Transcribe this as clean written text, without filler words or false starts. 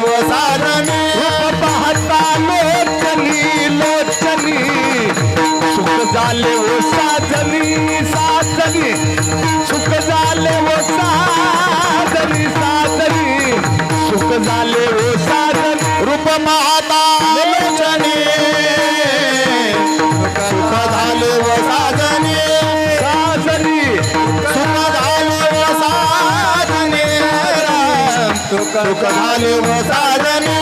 व साजनी रूप पाहता लोचनी लोचनी सुख झाले व साजनी साजनी सुख झाले व साजनी साजनी सुख झाले व साजनी रूप पाहता लोचनी सुख झाले व साजनी साजनी सुख झाले व साजनी सुख झाले व साजनी